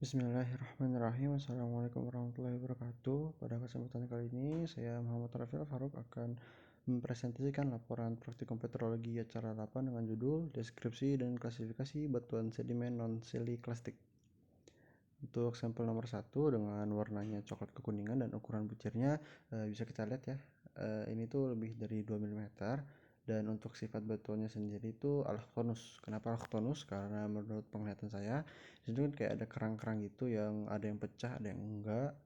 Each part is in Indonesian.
Bismillahirrahmanirrahim. Assalamualaikum warahmatullahi wabarakatuh. Pada kesempatan kali ini, saya Muhammad Rafiel Faruk akan mempresentasikan laporan praktik komputerologi acara 8 dengan judul Deskripsi dan Klasifikasi Batuan Sedimen Non-Siliklastik. Untuk sampel nomor 1 dengan warnanya coklat kekuningan dan ukuran butirnya bisa kita lihat ya. Ini tuh lebih dari 2 mm. Dan untuk sifat batuannya sendiri itu allochthonous. Kenapa allochthonous? Karena menurut penglihatan saya itu kan kayak ada kerang-kerang gitu yang ada yang pecah, ada yang enggak.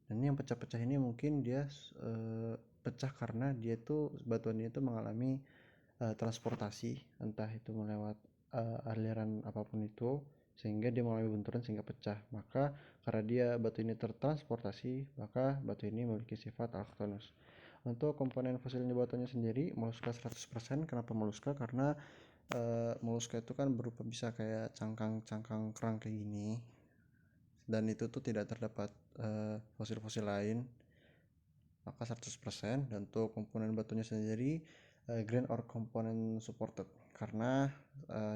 Dan yang pecah-pecah ini mungkin dia pecah karena dia tuh batuannya itu mengalami transportasi, entah itu melewat aliran apapun itu, sehingga dia mengalami benturan sehingga pecah. Maka karena dia batu ini tertransportasi, maka batu ini memiliki sifat allochthonous. Untuk komponen fosilnya batuannya sendiri, moluska 100%. Kenapa moluska? Karena moluska itu kan berupa bisa kayak cangkang-cangkang kerang kayak gini, dan itu tuh tidak terdapat fosil-fosil lain, maka 100%. Dan untuk komponen batunya sendiri grain or component supported, karena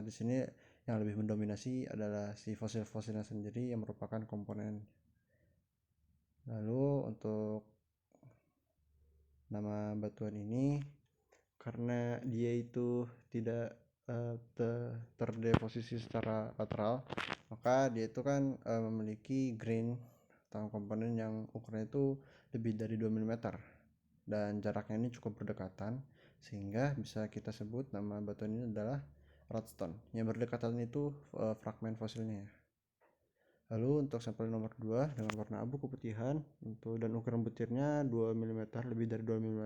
di sini yang lebih mendominasi adalah si fosil-fosilnya sendiri yang merupakan komponen. Lalu untuk nama batuan ini, karena dia itu tidak terdeposisi secara lateral, maka dia itu kan memiliki grain atau komponen yang ukurannya itu lebih dari 2 mm dan jaraknya ini cukup berdekatan, sehingga bisa kita sebut nama batuan ini adalah roadstone. Yang berdekatan itu fragmen fosilnya. Lalu untuk sampel nomor 2 dengan warna abu keputihan dan ukuran butirnya 2 mm, lebih dari 2 mm.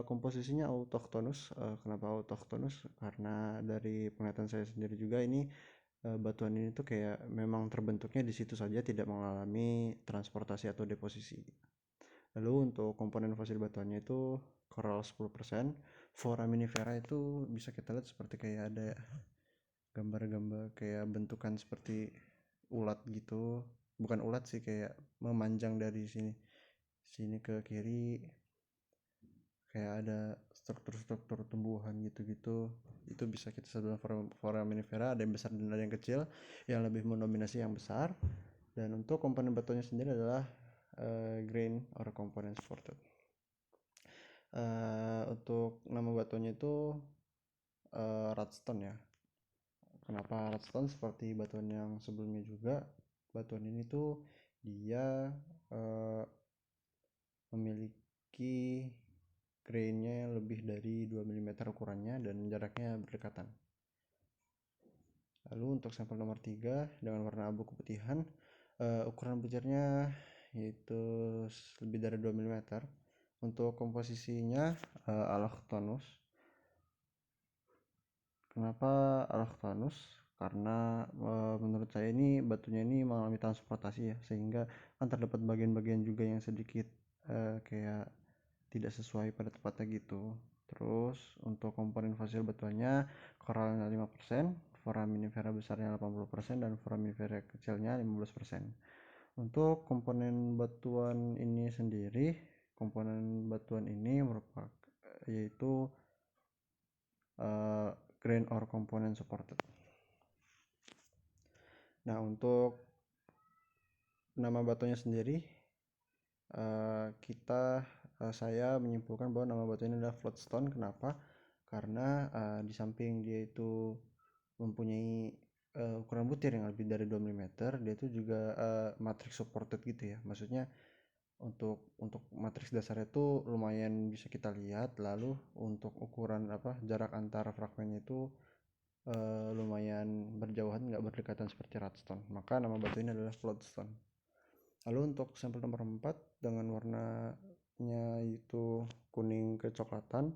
Komposisinya autochthonous. Kenapa autochthonous? Karena dari penglihatan saya sendiri juga ini batuan ini tuh kayak memang terbentuknya di situ saja, tidak mengalami transportasi atau deposisi. Lalu untuk komponen fosil batuannya itu coral 10%. Foraminifera itu bisa kita lihat seperti kayak ada gambar-gambar kayak bentukan seperti ulat gitu, bukan ulat sih, kayak memanjang dari sini ke kiri, kayak ada struktur-struktur tumbuhan gitu-gitu. Itu bisa kita sebut foraminifera. Ada yang besar dan ada yang kecil, yang lebih mendominasi yang besar. Dan untuk komponen batuannya sendiri adalah grain or component supported. Untuk nama batuannya itu radstone ya. Kenapa radstone? Seperti batuan yang sebelumnya juga, batuan ini tuh dia memiliki grainnya lebih dari 2 mm ukurannya dan jaraknya berdekatan. Lalu untuk sampel nomor 3 dengan warna abu keputihan, ukuran butirnya yaitu lebih dari 2 mm. Untuk komposisinya allochthonous. Kenapa allochthonous? Karena menurut saya ini batunya ini mengalami transportasi ya, sehingga kan terdapat bagian-bagian juga yang sedikit kayak tidak sesuai pada tempatnya gitu. Terus untuk komponen fosil batuannya koralnya 5%, foraminifera besarnya 80%, dan foraminifera kecilnya 15%. Untuk komponen batuan ini sendiri, komponen batuan ini merupakan yaitu grain or component supported. Nah, untuk nama batuannya sendiri saya menyimpulkan bahwa nama batu ini adalah floatstone. Kenapa? Karena di samping dia itu mempunyai ukuran butir yang lebih dari 2 mm, dia itu juga matrix supported gitu ya. Maksudnya untuk matriks dasarnya itu lumayan bisa kita lihat. Lalu untuk ukuran jarak antara fragmennya itu lumayan berjauhan, nggak berdekatan seperti radstone. Maka nama batu ini adalah floatstone. Lalu untuk sampel nomor 4 dengan warnanya itu kuning kecoklatan,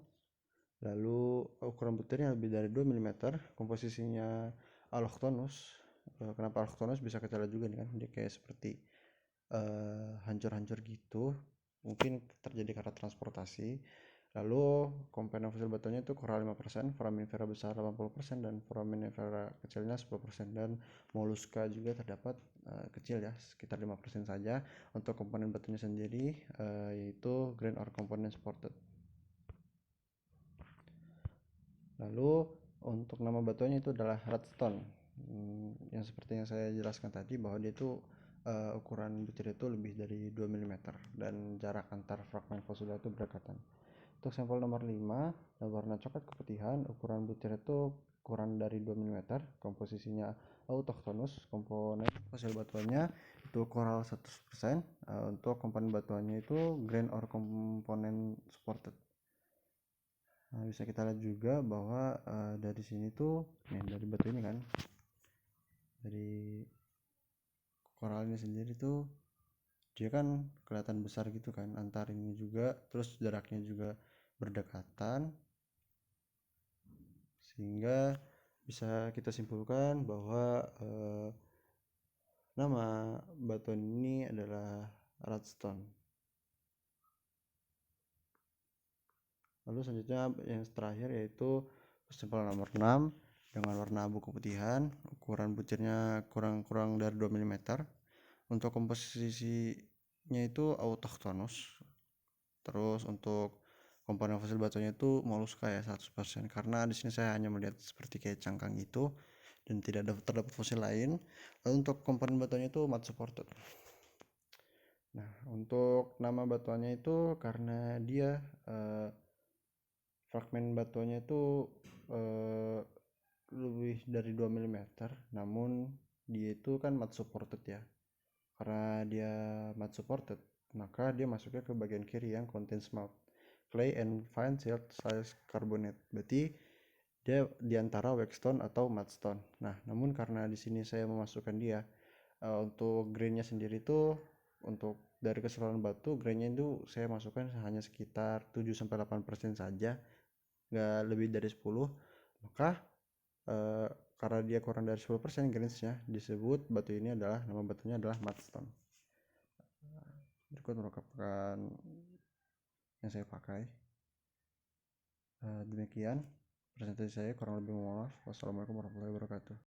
lalu ukuran butirnya lebih dari 2 mm, komposisinya allochthonous. Kenapa allochthonous? Bisa kita lihat juga nih kan, dia kayak seperti hancur-hancur gitu, mungkin terjadi karena transportasi. Lalu komponen fosil batuannya itu coral 5%, foraminifera besar 80%, dan foraminifera kecilnya 10%, dan moluska juga terdapat kecil ya, sekitar 5% saja. Untuk komponen batunya sendiri yaitu grain or component supported. Lalu untuk nama batuannya itu adalah radstone. yang seperti yang saya jelaskan tadi, bahwa dia itu ukuran butir itu lebih dari 2 mm dan jarak antar fragmen fosil itu berdekatan. Untuk sampel nomor 5, warna coklat keputihan, ukuran butir itu kurang dari 2 mm, komposisinya autochthonous, komponen fosil batuannya itu coral 100%, untuk komponen batuannya itu grain or komponen supported. Nah, bisa kita lihat juga bahwa dari sini tuh, dari batu ini kan, dari coral ini sendiri tuh dia kan kelihatan besar gitu kan, antar ini juga, terus jaraknya juga berdekatan, sehingga bisa kita simpulkan bahwa nama batuan ini adalah Radstone. Lalu selanjutnya yang terakhir yaitu sampel nomor 6 dengan warna abu keputihan, ukuran butirnya kurang dari 2 mm. Untuk komposisinya itu autochthonous. Terus untuk komponen fosil batuannya itu moluska ya 100%, karena di sini saya hanya melihat seperti kayak cangkang gitu dan tidak terdapat fosil lain. Lalu untuk komponen batuannya itu mud supported. Nah, untuk nama batuannya itu karena dia fragmen batuannya itu lebih dari 2 mm, namun dia itu kan mud supported ya. Karena dia mud supported, maka dia masuknya ke bagian kiri yang contains mud, clay and fine silt size carbonate. Berarti dia diantara wexstone atau mudstone. Nah, namun karena di sini saya memasukkan dia untuk grainnya sendiri itu, untuk dari keseluruhan batu grainnya itu saya masukkan hanya sekitar 7-8% saja, nggak lebih dari 10. Maka karena dia kurang dari 10% grainsnya, disebut batu ini adalah, nama batunya adalah mudstone. Berikut merupakan yang saya pakai. Demikian presentasi saya, kurang lebih mohon maaf. Wassalamualaikum warahmatullahi wabarakatuh.